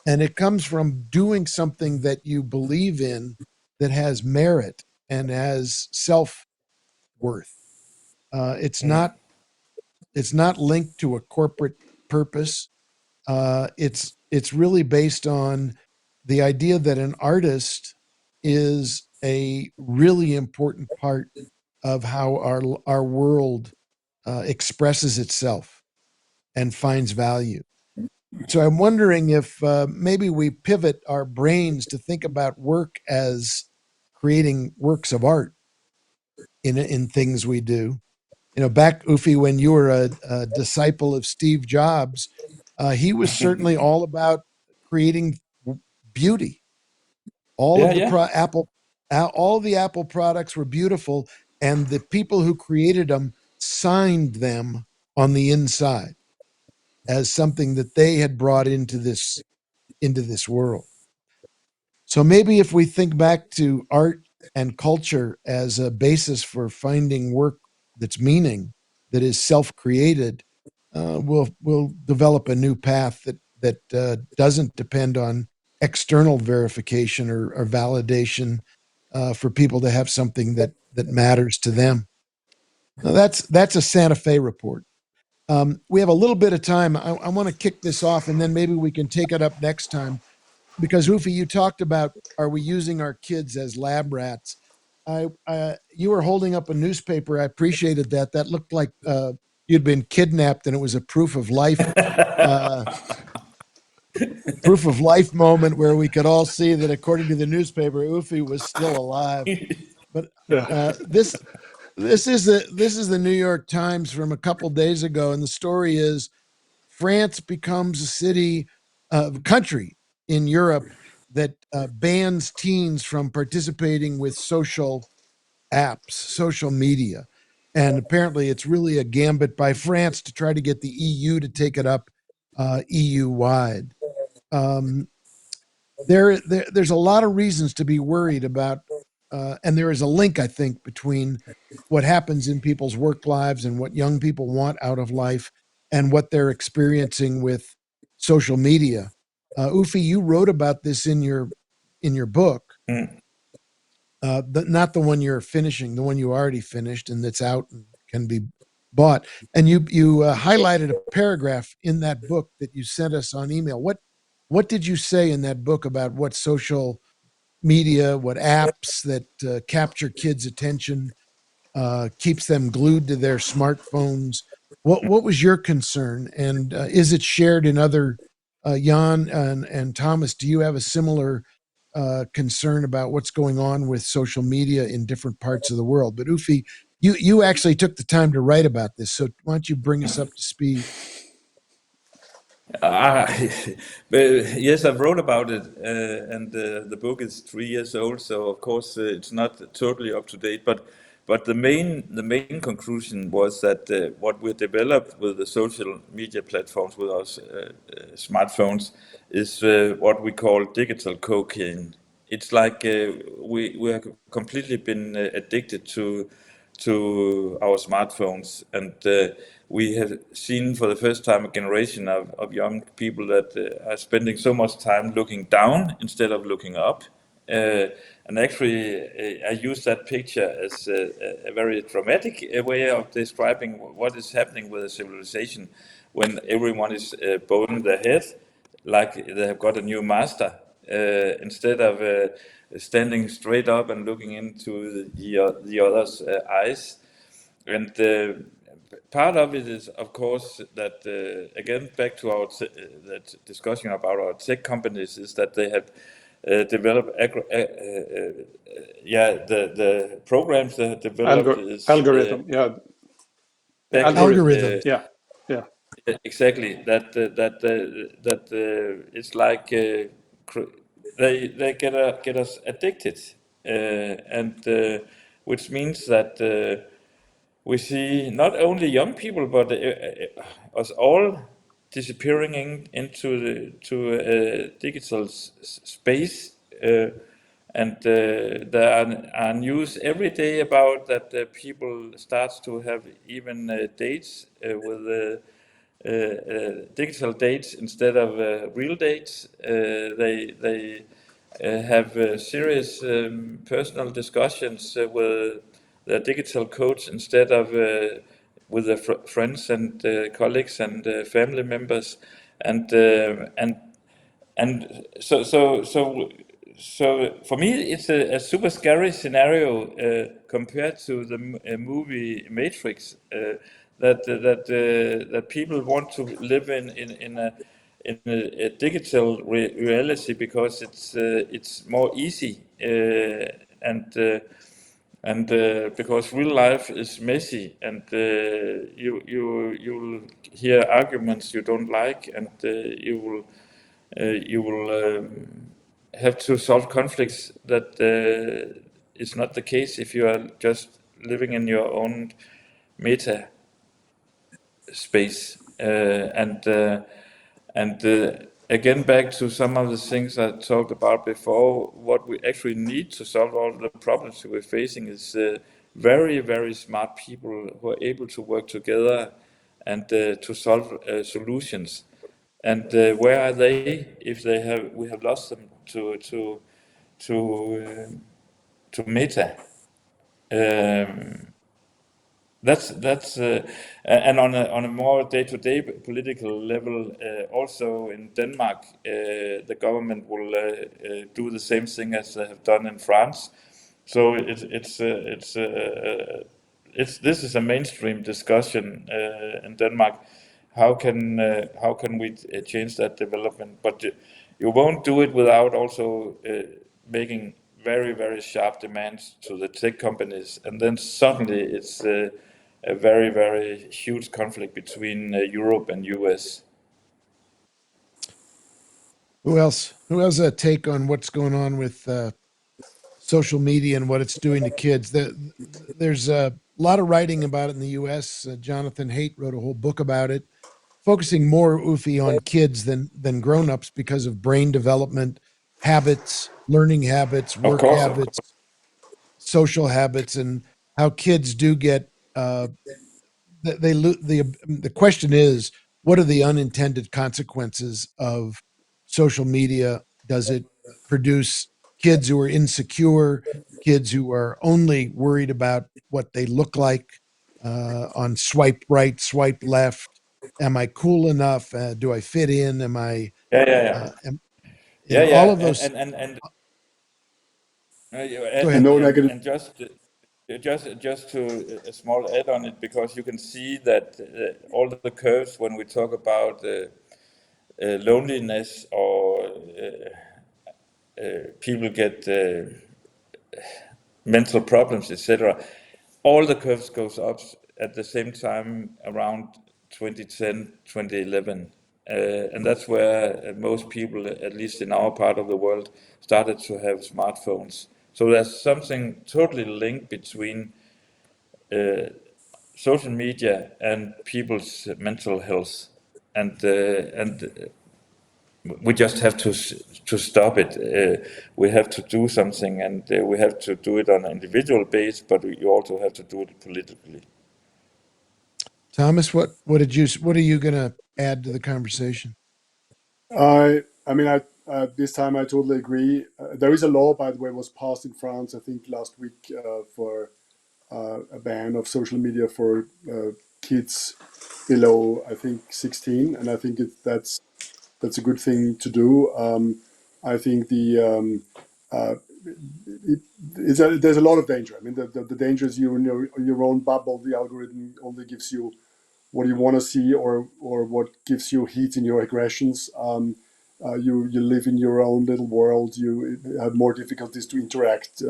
And it comes from doing something that you believe in, that has merit and has self worth. It's Mm. not it's not linked to a corporate purpose. It's really based on the idea that an artist is a really important part of how our world expresses itself and finds value. So I'm wondering if maybe we pivot our brains to think about work as creating works of art in things we do. Back, Uffe, when you were a disciple of Steve Jobs, he was certainly all about creating beauty. All Yeah, of the yeah. all of the Apple products were beautiful, and the people who created them signed them on the inside as something that they had brought into this world. So maybe if we think back to art and culture as a basis for finding work that's meaning, that is self-created, we'll develop a new path that doesn't depend on external verification or validation for people to have something that matters to them. Now that's a Santa Fe report. We have a little bit of time. I want to kick this off, and then maybe we can take it up next time, because Uffe, you talked about, are we using our kids as lab rats? You were holding up a newspaper. I appreciated that. That looked like you'd been kidnapped, and it was a uh, proof of life moment where we could all see that, according to the newspaper, Uffe was still alive. But Yeah. this is the New York Times from a couple days ago, and the story is France becomes country in Europe that bans teens from participating with social apps, social media. And apparently, it's really a gambit by France to try to get the EU to take it up EU wide. um, there's a lot of reasons to be worried about, and there is a link, I think, between what happens in people's work lives and what young people want out of life and what they're experiencing with social media. Uffe, you wrote about this in your book, Mm. not the one you're finishing, the one you already finished and that's out and can be bought. And you highlighted a paragraph in that book that you sent us on email. What did you say in that book about what social media, what apps that capture kids' attention, keeps them glued to their smartphones? What was your concern, and is it shared in other? Jan and Thomas, do you have a similar concern about what's going on with social media in different parts of the world? But Uffe, you actually took the time to write about this, so why don't you bring us up to speed? Ah, but yes, I've wrote about it, and the book is 3 years old, so of course it's not totally up to date. But the main conclusion was that what we developed with the social media platforms with our smartphones is what we call digital cocaine. It's like we have completely been addicted to our smartphones, and we have seen for the first time a generation of young people that are spending so much time looking down instead of looking up. Uh, and actually, I use that picture as a very dramatic way of describing what is happening with a civilization when everyone is bowing their head like they have got a new master, instead of standing straight up and looking into the other's eyes. And part of it is, of course, that again back to our that discussion about our tech companies is that they have developed the programs they have developed is Algorithm, yeah, the exactly algorithm, Algorithms. yeah, yeah. exactly that it's like they get us addicted, and which means that we see not only young people but us all disappearing into the to digital space, and there are news every day about that people start to have even dates with digital dates instead of real dates. They have serious personal discussions with their digital coach instead of with their friends and colleagues and family members, and and for me, it's a super scary scenario compared to the movie Matrix. That people want to live in a digital reality because it's more easy, and because real life is messy, and you'll hear arguments you don't like, and you will have to solve conflicts that is not the case if you are just living in your own meta space. And again, back to some of the things I talked about before, what we actually need to solve all the problems we're facing is very, very smart people who are able to work together and to solve solutions. And where are they if we have lost them to Meta? Um, that's and on a more day-to-day political level, also in Denmark, the government will do the same thing as they have done in France. So it's this is a mainstream discussion in Denmark. How can we change that development? But you won't do it without also making very, very sharp demands to the tech companies, and then suddenly it's a very, very huge conflict between Europe and US. Who else? Who has a take on what's going on with social media and what it's doing to kids? There's a lot of writing about it in the U.S. Jonathan Haidt wrote a whole book about it. focusing more, Uffe, on kids than grown-ups because of brain development, habits, learning habits, Of work course, of course. habits, social habits, and how kids do get the question is, what are the unintended consequences of social media? Does it produce kids who are insecure, kids who are only worried about what they look like on swipe right, swipe left? Am I cool enough? Do I fit in? Am I Yeah, yeah, yeah, am, yeah, all yeah, of those? Go And ahead. no negative. just to a small add on it, because you can see that all the curves when we talk about loneliness or people get mental problems, etc. All the curves goes up at the same time around 2010, 2011. And that's where most people, at least in our part of the world, started to have smartphones. So there's something totally linked between social media and people's mental health, and we just have to stop it. We have to do something, and we have to do it on an individual base, but you also have to do it politically. Thomas, what are you going to add to the conversation? I mean, this time I totally agree. There is a law, by the way, was passed in France, I think last week, for a ban of social media for kids below, I think, 16, and I think that's a good thing to do. I think uh, there's a lot of danger. I mean, the danger is you in your own bubble. The algorithm only gives you what you want to see, or what gives you heat in your aggressions. You live in your own little world. You have more difficulties to interact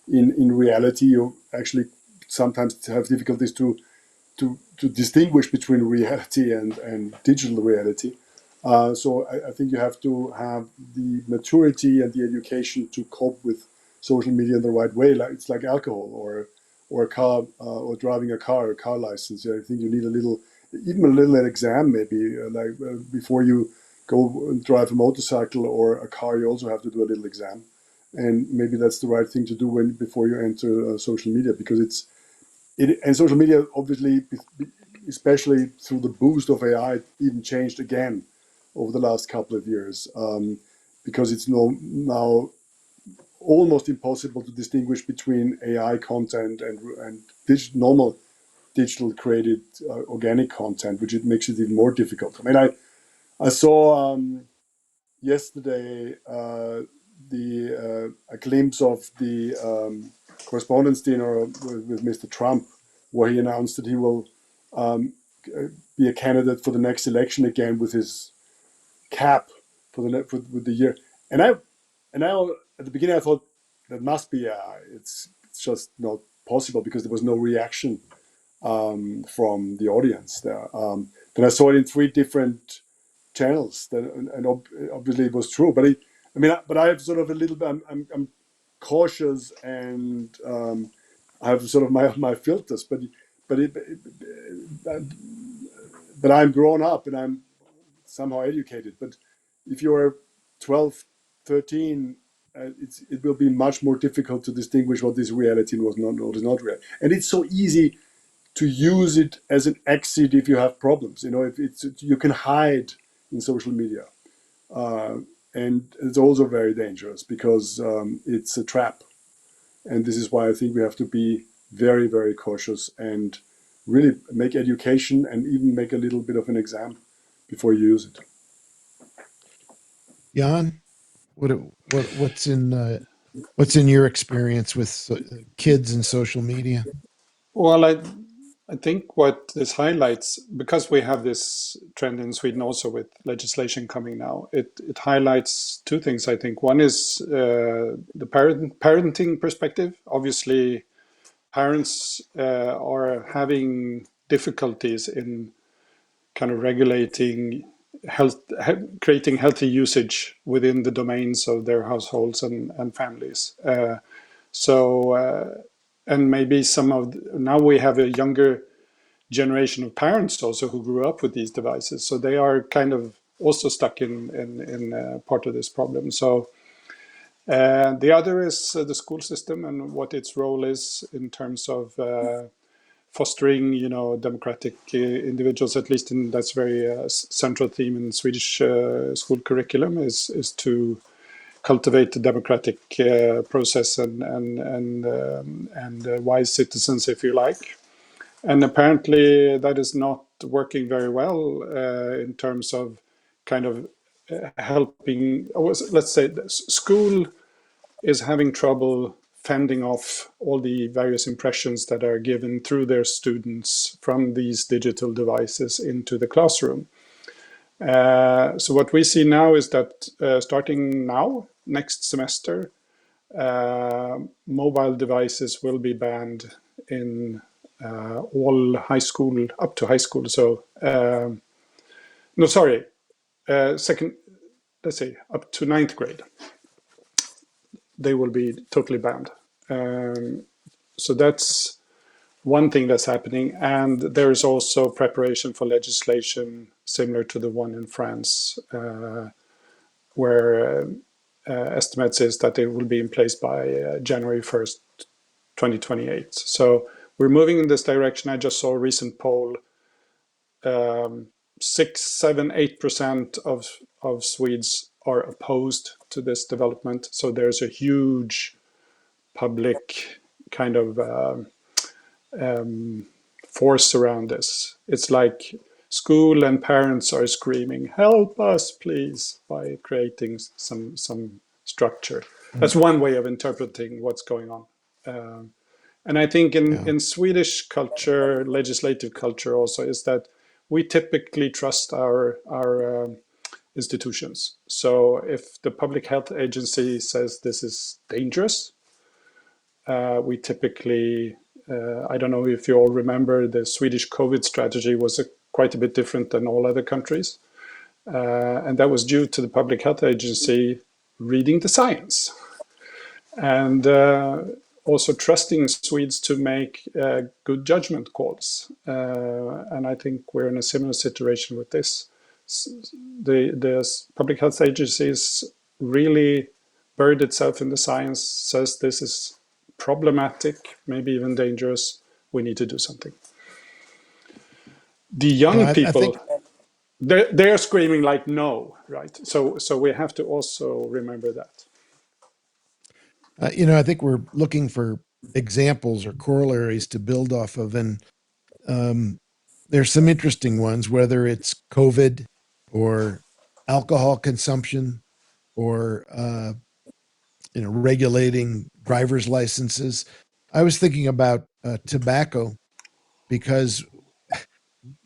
in reality. You actually sometimes have difficulties to distinguish between reality and digital reality. So I think you have to have the maturity and the education to cope with social media in the right way. Like it's like alcohol or a car or driving a car license. I think you need even a little exam maybe, before you go and drive a motorcycle or a car. You also have to do a little exam, and maybe that's the right thing to do before you enter social media, because and social media obviously, especially through the boost of AI, even changed again over the last couple of years, because it's now almost impossible to distinguish between AI content and normal digital created organic content, which it makes it even more difficult. I mean, I saw yesterday a glimpse of the correspondence dinner with Mr. Trump, where he announced that he will um, be a candidate for the next election again with his cap with the year. And I at the beginning I thought that must be it's just not possible, because there was no reaction from the audience there. Then I saw it in three different channels, and obviously it was true. But I have sort of a little bit. I'm cautious, and I have sort of my filters. But but I'm grown up, and I'm somehow educated. But if you're 12, 13, it will be much more difficult to distinguish what is reality and what is not real. And it's so easy to use it as an exit if you have problems. If you can hide in social media, uh, and it's also very dangerous, because it's a trap. And this is why I think we have to be very, very cautious, and really make education, and even make a little bit of an exam before you use it. Jan, what's in your experience with kids and social media? Well, I think what this highlights, because we have this trend in Sweden also with legislation coming now, it highlights two things, I think. One is the parenting perspective. Obviously, parents are having difficulties in kind of regulating health, creating healthy usage within the domains of their households and families. So, and maybe now we have a younger generation of parents also who grew up with these devices. So they are kind of also stuck in part of this problem. So the other is the school system and what its role is in terms of fostering, democratic individuals. At least in that's very central theme in Swedish school curriculum is to cultivate the democratic process and wise citizens, if you like. And apparently that is not working very well in terms of kind of helping. Let's say school is having trouble fending off all the various impressions that are given through their students from these digital devices into the classroom. So what we see now is that starting now, next semester, mobile devices will be banned in all high school, up to high school. So, no, sorry, second, let's say up to ninth grade, they will be totally banned. So that's one thing that's happening. And there is also preparation for legislation similar to the one in France, where estimates is that it will be in place by January 1st, 2028. So we're moving in this direction. I just saw a recent poll. 6, 7, 8% of Swedes are opposed to this development. So there's a huge public kind of force around this. It's like school and parents are screaming, "Help us, please!" by creating some structure. That's one way of interpreting what's going on. And I think Yeah. in Swedish culture, legislative culture also, is that we typically trust our institutions. So if the public health agency says this is dangerous, we typically, I don't know if you all remember, the Swedish COVID strategy was quite a bit different than all other countries. And that was due to the public health agency reading the science and also trusting Swedes to make good judgment calls. And I think we're in a similar situation with this. The public health agencies really buried itself in the science, says this is problematic, maybe even dangerous. We need to do something. The young Yeah, I think people, they're screaming like no, right? So we have to also remember that. I think we're looking for examples or corollaries to build off of, and there's some interesting ones, whether it's COVID or alcohol consumption or regulating driver's licenses. I was thinking about tobacco because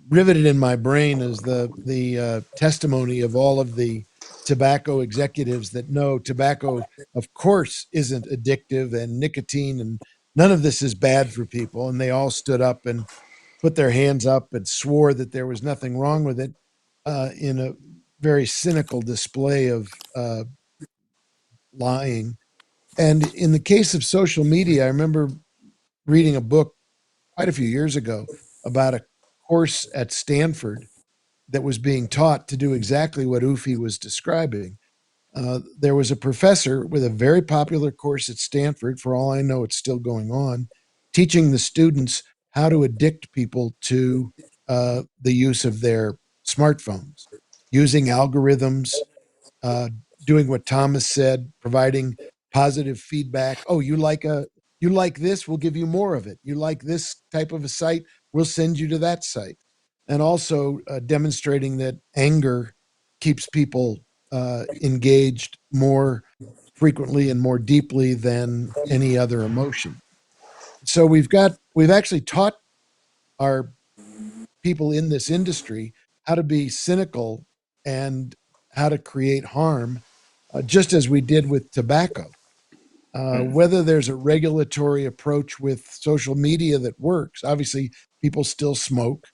riveted in my brain is the testimony of all of the tobacco executives that know tobacco, of course, isn't addictive and nicotine and none of this is bad for people. And they all stood up and put their hands up and swore that there was nothing wrong with it in a very cynical display of lying. And in the case of social media, I remember reading a book quite a few years ago about a course at Stanford that was being taught to do exactly what Uffe was describing. There was a professor with a very popular course at Stanford, for all I know, it's still going on, teaching the students how to addict people to the use of their smartphones, using algorithms, uh, doing what Thomas said, providing positive feedback. Oh, you like this, we'll give you more of it. You like this type of a site, we'll send you to that site. And also demonstrating that anger keeps people engaged more frequently and more deeply than any other emotion. So we've actually taught our people in this industry how to be cynical and how to create harm, just as we did with tobacco. Whether there's a regulatory approach with social media that works, obviously, people still smoke,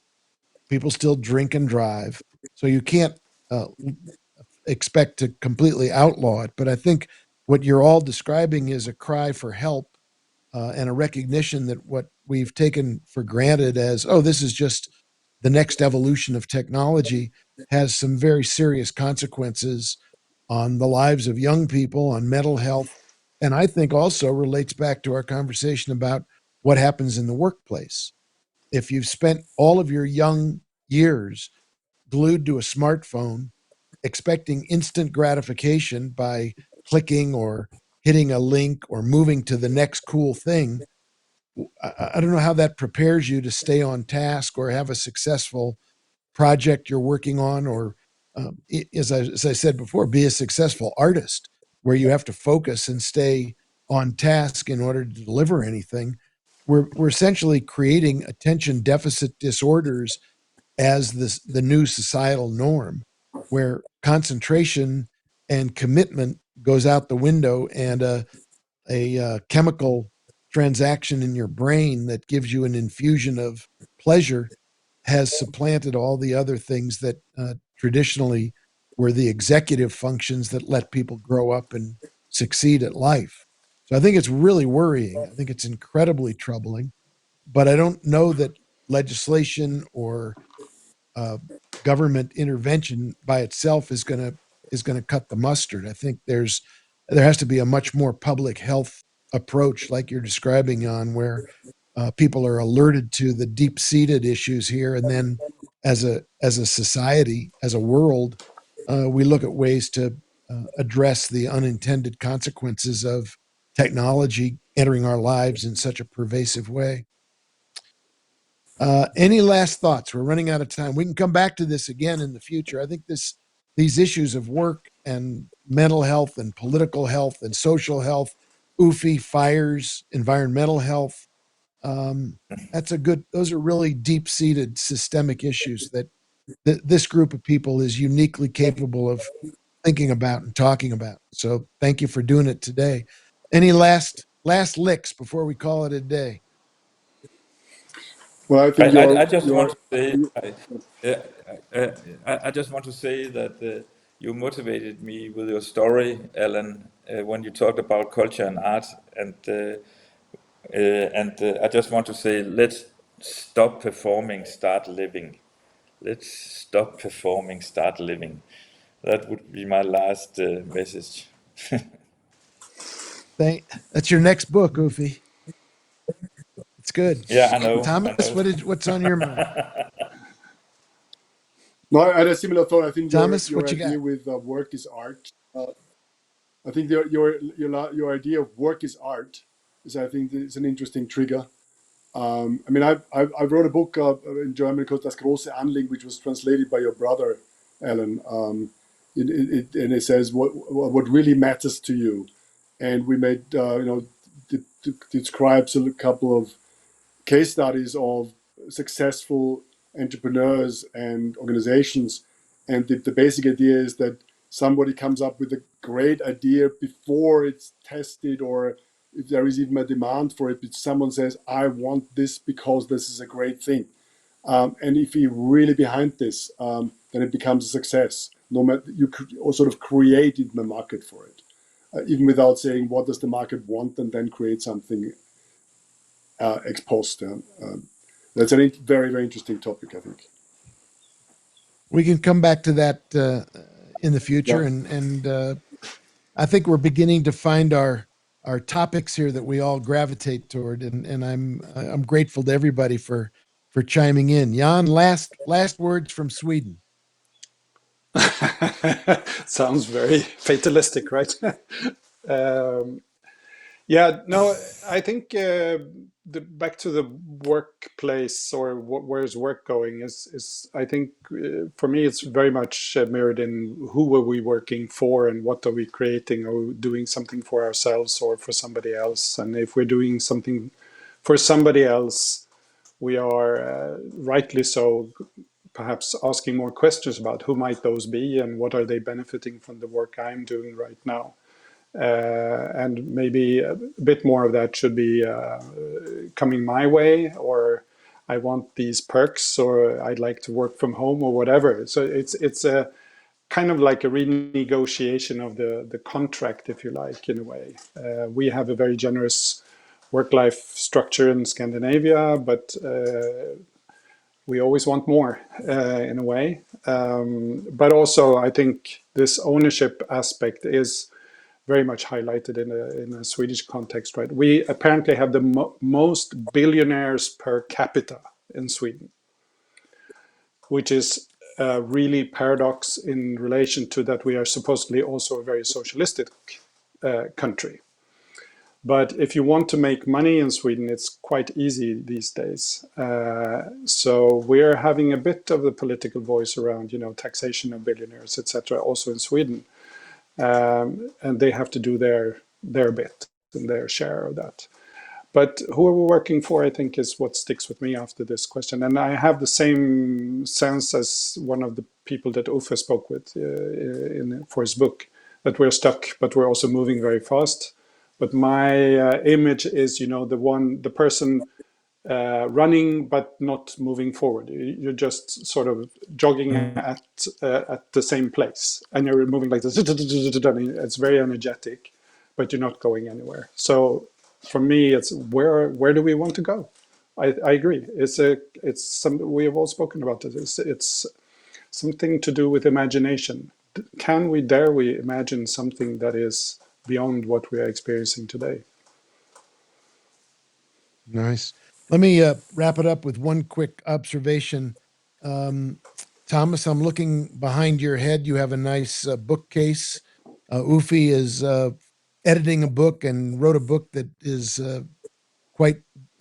people still drink and drive. So you can't uh, expect to completely outlaw it. But I think what you're all describing is a cry for help and a recognition that what we've taken for granted as, oh, this is just the next evolution of technology, has some very serious consequences on the lives of young people, on mental health, and I think also relates back to our conversation about what happens in the workplace. If you've spent all of your young years glued to a smartphone, expecting instant gratification by clicking or hitting a link or moving to the next cool thing, I don't know how that prepares you to stay on task or have a successful project you're working on, or as I said before, be a successful artist where you have to focus and stay on task in order to deliver anything. We're essentially creating attention deficit disorders as the new societal norm, where concentration and commitment goes out the window, and a chemical transaction in your brain that gives you an infusion of pleasure has supplanted all the other things that traditionally were the executive functions that let people grow up and succeed at life. So I think it's really worrying. I think it's incredibly troubling, but I don't know that legislation or uh, government intervention by itself is going to cut the mustard. I think there has to be a much more public health approach, like you're describing, on where people are alerted to the deep seated issues here, and then as a society, as a world, we look at ways to address the unintended consequences of technology entering our lives in such a pervasive way. Any last thoughts? We're running out of time. We can come back to this again in the future. I think these issues of work and mental health and political health and social health, Uffe, fires, environmental health. Um, those are really deep seated systemic issues that this group of people is uniquely capable of thinking about and talking about. So thank you for doing it today. Any last licks before we call it a day? Well, I think I just want to say, uh, I just want to say that you motivated me with your story, Alan, when you talked about culture and art, and I just want to say, let's stop performing, start living. Let's stop performing, start living. That would be my last message. That's your next book, Uffe. It's good. Yeah, I Thomas, know. what's on your mind? no, I had a similar thought. I think Thomas, your what you got? idea with work is art. I think your idea of work is art is, I think, is an interesting trigger. I mean, I wrote a book in German called Das große Anliegen, which was translated by your brother, Alan. And it says what really matters to you, and we made describes a couple of case studies of successful entrepreneurs and organizations. And the basic idea is that somebody comes up with a great idea before it's tested, or if there is even a demand for it, but someone says, I want this because this is a great thing. And if you're really behind this, then it becomes a success. No matter, you could sort of create the market for it, even without saying what does the market want, and then create something ex post. That's a very, very interesting topic, I think. We can come back to that in the Yeah. future, and I think we're beginning to find our topics here that we all gravitate toward, and I'm grateful to everybody for chiming in. Jan, last words from Sweden. Sounds very fatalistic, right? um, Yeah, no, I think back to the workplace, or where's work going is I think for me it's very much mirrored in who are we working for and what are we creating. Are we doing something for ourselves or for somebody else? And if we're doing something for somebody else, we are rightly so perhaps asking more questions about who might those be and what are they benefiting from the work I'm doing right now. And maybe a bit more of that should be coming my way, or I want these perks, or I'd like to work from home, or whatever. So it's a kind of like a renegotiation of the contract, if you like, in a way. We have a very generous work-life structure in Scandinavia, but we always want more in a way. But also, I think this ownership aspect is very much highlighted in a Swedish context, right? We apparently have the most billionaires per capita in Sweden, which is really paradox in relation to that we are supposedly also a very socialistic country. But if you want to make money in Sweden, it's quite easy these days. So we're having a bit of the political voice around, taxation of billionaires, etc., also in Sweden, and they have to do their bit and their share of that. But who are we working for, I think, is what sticks with me after this question. And I have the same sense as one of the people that Uffe spoke with for his book, that we're stuck, but we're also moving very fast. But my image is, the person running but not moving forward. You're just sort of jogging at the same place, and you're moving like this. It's very energetic, but you're not going anywhere. So for me, it's where do we want to go? I agree. It's some we have all spoken about it. It's something to do with imagination. Dare we imagine something that is beyond what we are experiencing today? Nice. Let me wrap it up with one quick observation. Thomas, I'm looking behind your head. You have a nice bookcase. Uffe is editing a book and wrote a book that is quite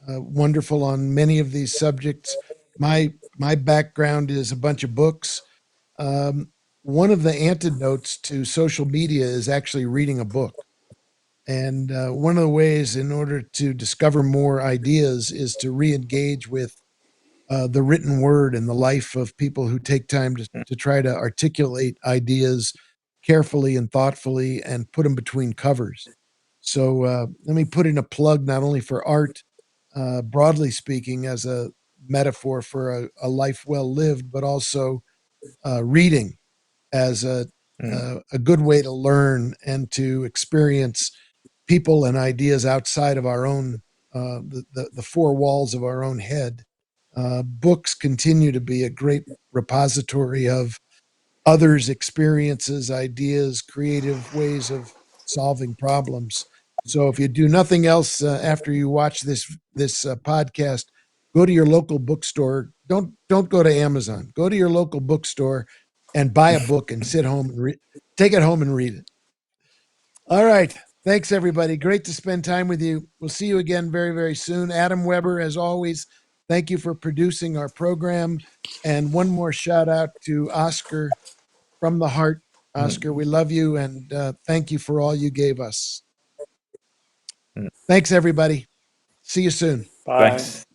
wonderful on many of these subjects. My background is a bunch of books. One of the antidotes to social media is actually reading a book. And one of the ways in order to discover more ideas is to re-engage with the written word and the life of people who take time to try to articulate ideas carefully and thoughtfully and put them between covers. So let me put in a plug not only for art, broadly speaking, as a metaphor for a life well lived, but also reading as a good way to learn and to experience people and ideas outside of our own the four walls of our own head. Books continue to be a great repository of others' experiences, ideas, creative ways of solving problems. So if you do nothing else after you watch this podcast, go to your local bookstore. Don't go to Amazon. Go to your local bookstore and buy a book and sit home and take it home and read it. All right. Thanks, everybody. Great to spend time with you. We'll see you again very, very soon. Adam Weber, as always, thank you for producing our program. And one more shout out to Oscar from the heart. Oscar, we love you and thank you for all you gave us. Thanks, everybody. See you soon. Bye. Thanks.